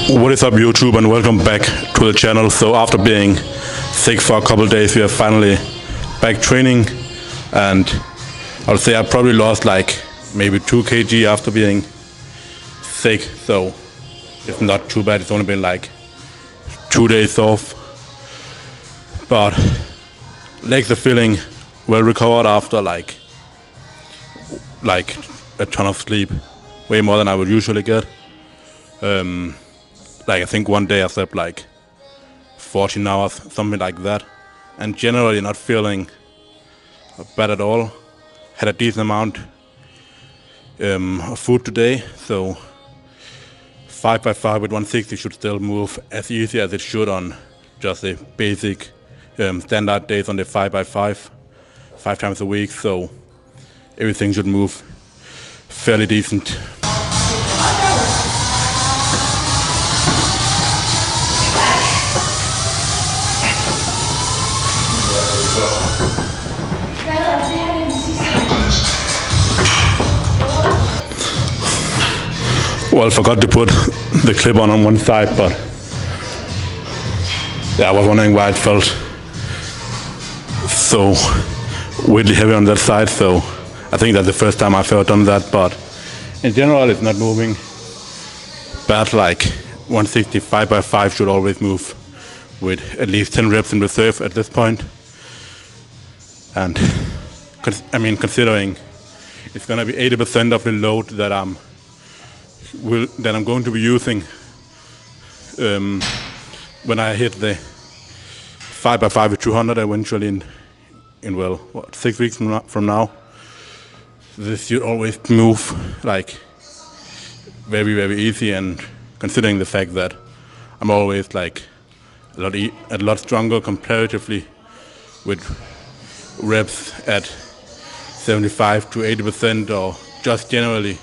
What is up, YouTube, and welcome back to the channel. So after being sick for a couple of days, we are finally back training, and I would say I probably lost like maybe 2 kg after being sick, so it's not too bad. It's only been like 2 days off, but legs are feeling well recovered after like a ton of sleep, way more than I would usually get. I think one day I slept like 14 hours, something like that, and generally not feeling bad at all. Had a decent amount of food today, so 5x5 with 160 should still move as easy as it should on just the basic standard days on the 5x5, 5 times a week, so everything should move fairly decent. Well, I forgot to put the clip on one side, but yeah, I was wondering why it felt so weirdly heavy on that side, so I think that's the first time I've ever done that, but in general it's not moving bad. Like 165x5 should always move with at least 10 reps in reserve at this point. And considering it's gonna be 80% of the load that I'm going to be using when I hit the 5x5 with 200 eventually in 6 weeks from now. This should always move like very, very easy, and considering the fact that I'm always like a lot stronger comparatively with reps at 75 to 80%, or just generally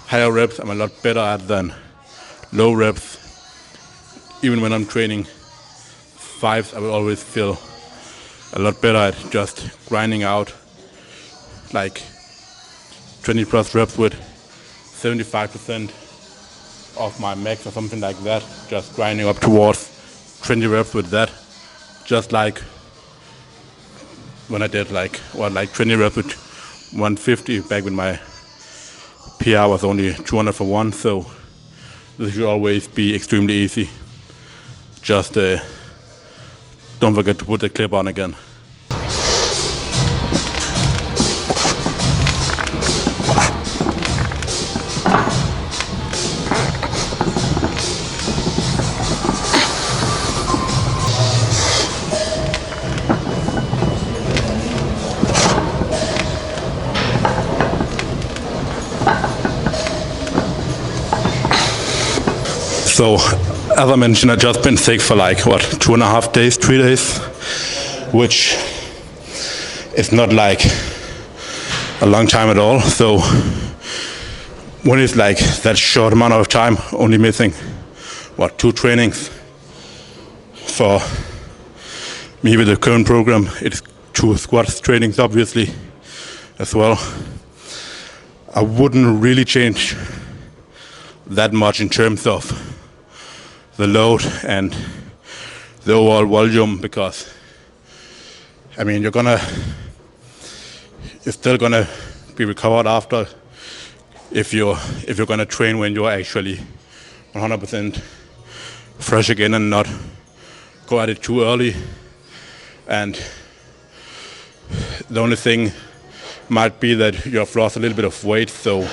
higher reps I'm a lot better at than low reps. Even when I'm training fives, I will always feel a lot better at just grinding out like 20 plus reps with 75% of my max or something like that, just grinding up towards 20 reps with that, just like when I did like 20 reps with 150 back when my PR was only 200 for 1, so this should always be extremely easy. Just don't forget to put the clip on again. So, as I mentioned, I've just been sick for like, 2.5 days, 3 days, which is not like a long time at all. So, when it's like that short amount of time, only missing, 2 trainings for me with the current program, it's 2 squats trainings, obviously, as well. I wouldn't really change that much in terms of the load and the overall volume, because you're still gonna be recovered after if you're gonna train when you're actually 100% fresh again and not go at it too early. And the only thing might be that you have lost a little bit of weight, so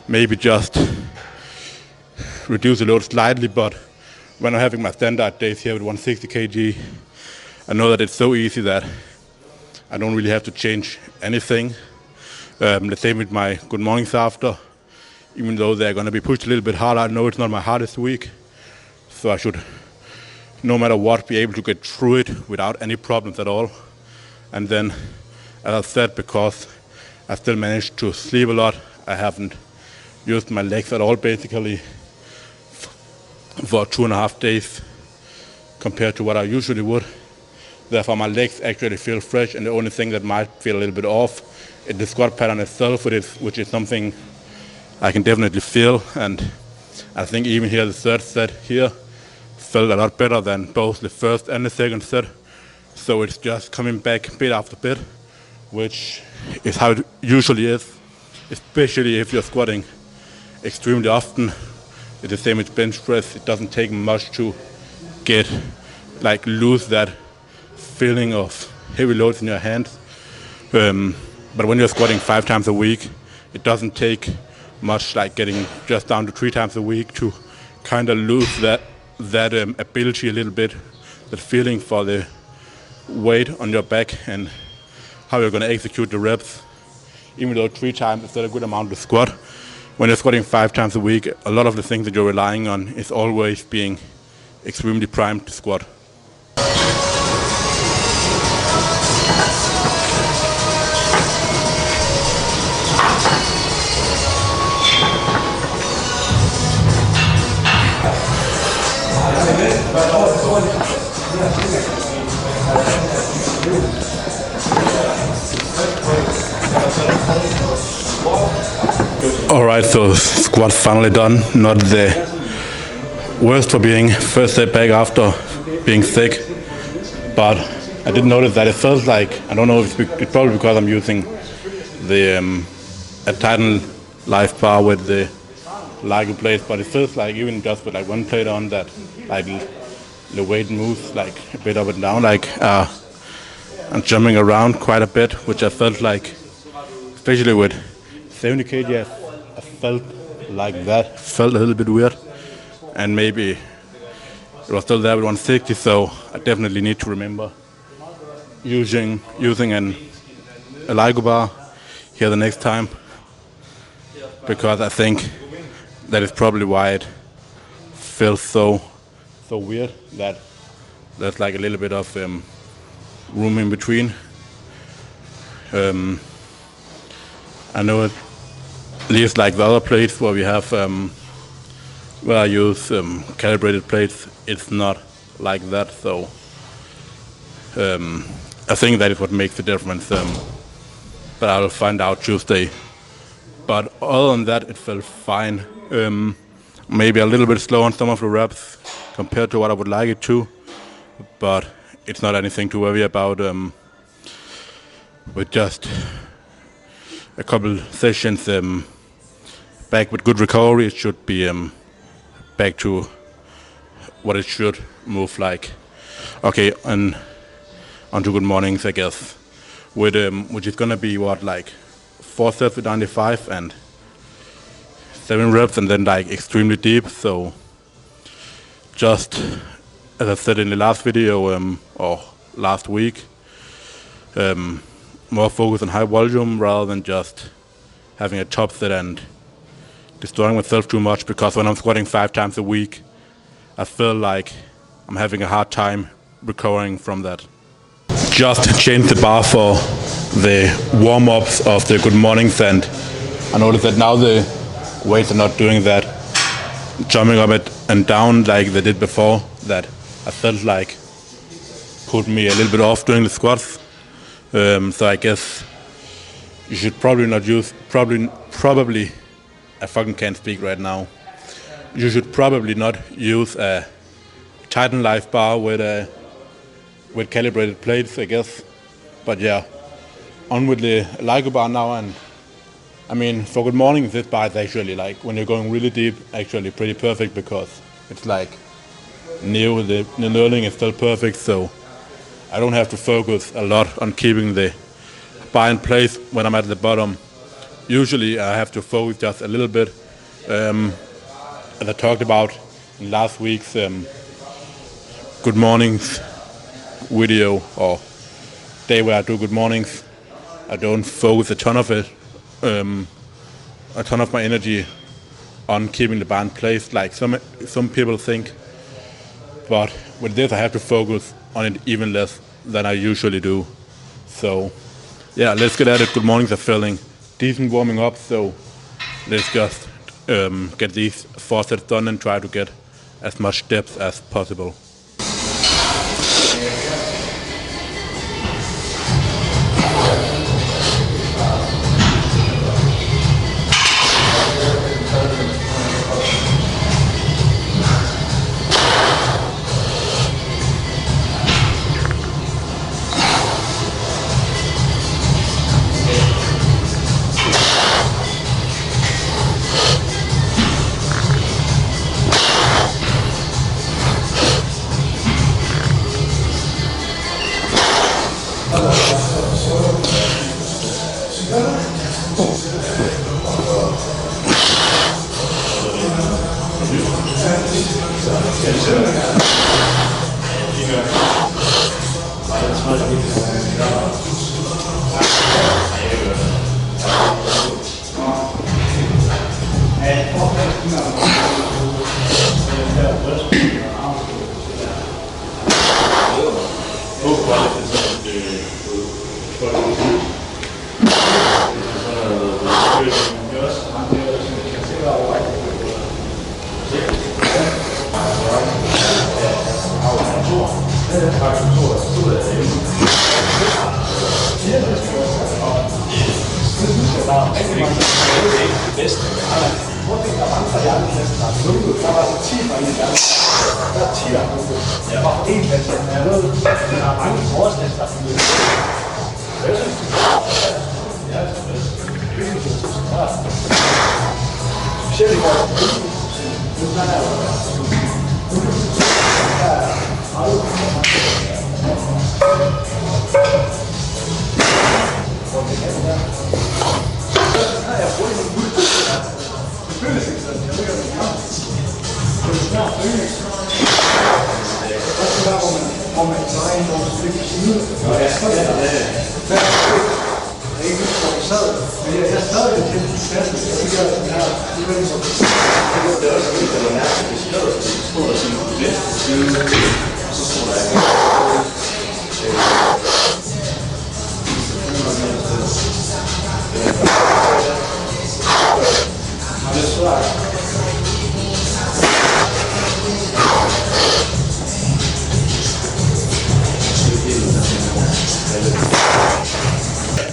maybe just reduce the load slightly. But when I'm having my standard days here with 160 kg, I know that it's so easy that I don't really have to change anything. The same with my good mornings after, even though they're going to be pushed a little bit harder. I know it's not my hardest week, so I should, no matter what, be able to get through it without any problems at all. And then, as I said, because I still managed to sleep a lot, I haven't used my legs at all basically for 2.5 days compared to what I usually would. Therefore, my legs actually feel fresh, and the only thing that might feel a little bit off is the squat pattern itself, which is something I can definitely feel. And I think even here the third set here felt a lot better than both the first and the second set. So it's just coming back bit after bit, which is how it usually is, especially if you're squatting extremely often. It's the same with bench press. It doesn't take much to lose that feeling of heavy loads in your hands. But when you're squatting 5 times a week, it doesn't take much, like getting just down to 3 times a week, to kind of lose that ability a little bit, that feeling for the weight on your back and how you're going to execute the reps. Even though 3 times is still a good amount to squat, when you're squatting 5 times a week, a lot of the things that you're relying on is always being extremely primed to squat. Alright, so squat finally done. Not the worst for being first day back after being sick, but I did notice that it felt like, I don't know if it's probably because I'm using the a Titan Life bar with the LIGO plates, but it feels like even just with like one plate on, that like the weight moves like a bit up and down, like I'm jumping around quite a bit, which I felt like, especially with 70 kg, I felt like that, felt a little bit weird, and maybe it was still there with 160, so I definitely need to remember using a LIGO bar here the next time, because I think that is probably why it feels so weird, that there's like a little bit of room in between. I know at least like the other plates where we have where I use calibrated plates, it's not like that, so I think that is what makes the difference, but I'll find out Tuesday. But other than that, it felt fine. Maybe a little bit slow on some of the reps compared to what I would like it to, but it's not anything to worry about. With just a couple sessions back with good recovery, it should be back to what it should move like. Okay, and onto good mornings, I guess, with which is gonna be what, like 4 sets with 95 and 7 reps, and then like extremely deep. So just as I said in the last video or last week, more focus on high volume rather than just having a top set and destroying myself too much, because when I'm squatting 5 times a week, I feel like I'm having a hard time recovering from that. Just changed the bar for the warm-ups of the good mornings, and I noticed that now the weights are not doing that, jumping up and down like they did before. That I felt like put me a little bit off doing the squats. So I guess you should probably not use, probably, I fucking can't speak right now. You should probably not use a Titan Life bar with calibrated plates, I guess. But yeah, on with the LIGO bar now. And I mean, for good morning, this bar is actually, like, when you're going really deep, actually pretty perfect, because it's like new, the knurling is still perfect, so I don't have to focus a lot on keeping the bar in place when I'm at the bottom. Usually I have to focus just a little bit. As I talked about in last week's good mornings video, or day where I do good mornings, I don't focus a ton of my energy on keeping the bar in place like some people think. But with this, I have to focus on it even less than I usually do. So yeah, let's get at it. Good mornings are feeling decent warming up, so let's just get these 4 sets done and try to get as much depth as possible.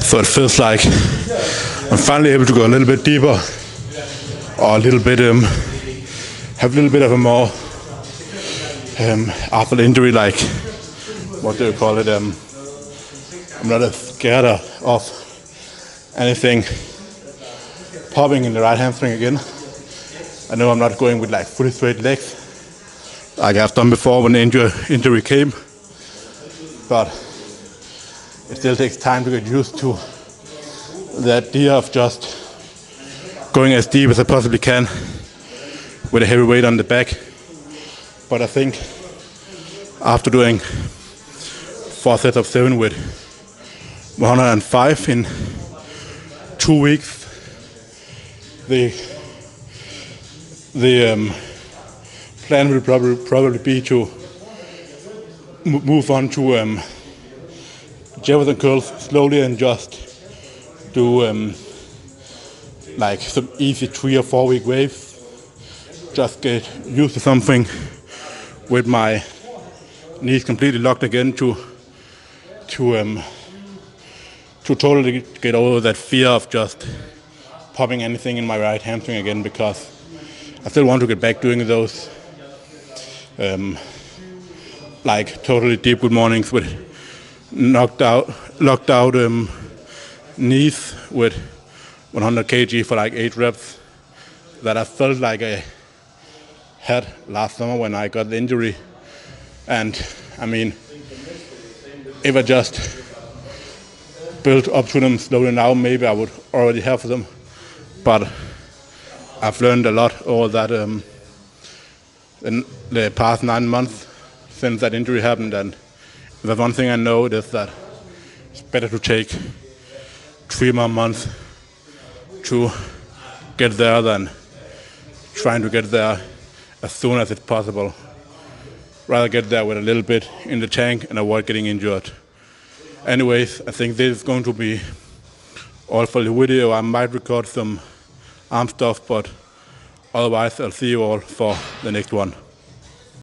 So it feels like I'm finally able to go a little bit deeper, or a little bit have a little bit of a more after the injury, like, what do you call it? I'm not as scared of anything popping in the right hamstring again. I know I'm not going with like fully straight legs like I've done before when the injury came, but it still takes time to get used to the idea of just going as deep as I possibly can with a heavy weight on the back. But I think after doing 4 sets of 7 with 105 in 2 weeks, the plan will probably be to move on to Jefferson curls slowly and just do like some easy 3 or 4 week waves. Just get used to something with my knees completely locked again to totally get over that fear of just popping anything in my right hamstring again, because I still want to get back doing those like totally deep good mornings with locked out knees with 100 kg for like 8 reps that I felt like I had last summer when I got the injury. And I mean, if I just built up to them slowly now, maybe I would already have them. But I've learned a lot over that in the past 9 months since that injury happened, and the one thing I know is that it's better to take 3 more months to get there than trying to get there as soon as it's possible. Rather get there with a little bit in the tank and avoid getting injured. Anyways, I think this is going to be all for the video. I might record some arm stuff, but otherwise I'll see you all for the next one.